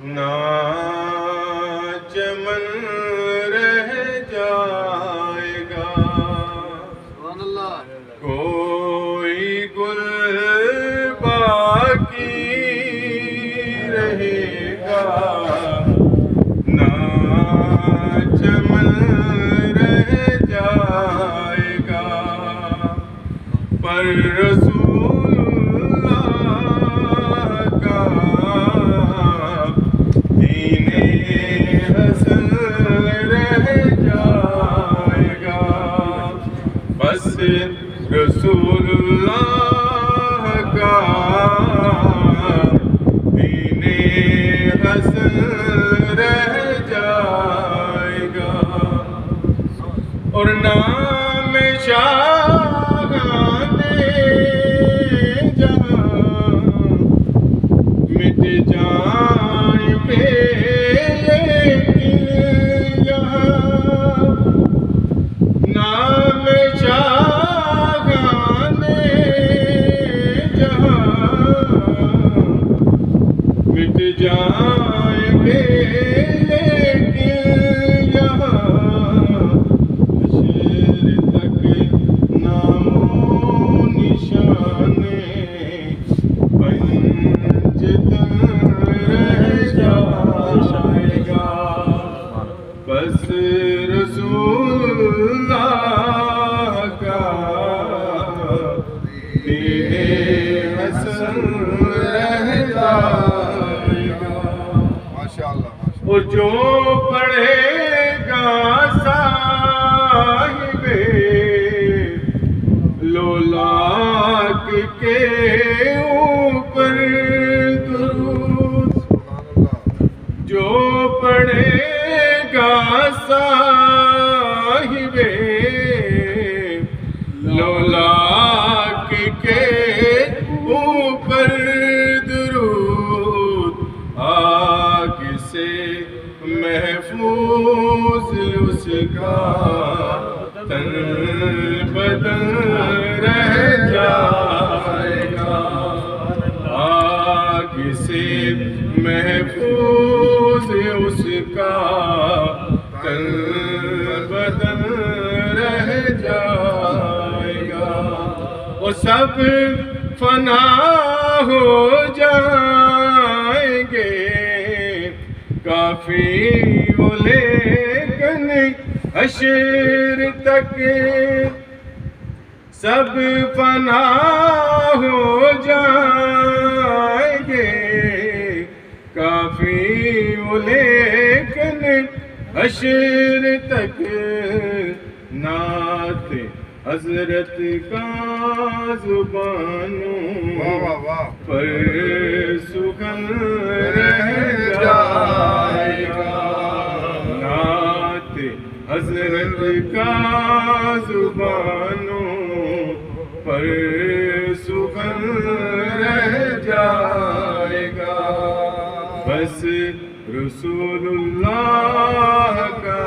نہ چمن رہ جائے گا، سبحان اللہ، کوئی گل باقی رہے گا، نہ چمن رہ جائے گا، پر رسول اللہ کا دین حسن رہ جائے گا، بس رسول اللہ کا دین حسن رہ جائے گا، اور نام شاہانے جہاں مٹ جائیں گے، لیکن یہاں نام شاہانے جہاں مٹ جائیں گے، لیکن یہاں حشر تک نام و نشانے پنجتن رہ جائے گا، بس رسول اللہ کا دین حسن رہ جائے گا، ماشاءاللہ، اور جو پڑھے گا صاحب لولاک کے اوپر درود، جو پڑھے گا صاحب لولاک کے اوپر درود، آگ سے محفوظ اس کا تن بدن رہ جائے گا، آگ سے محفوظ اس کا تن بدن رہ جائے گا، وہ سب فنا ہو جائیں گے، کافی وہ لیکن حشر تک سب فنا ہو جائیں گے، کافی وہ لیکن حشر تک نعت حضرت کا زبانوں پر سخن رہ جائے گا، نعت حضرت کا زبانوں پر سخن رہ جائے گا، بس رسول اللہ کا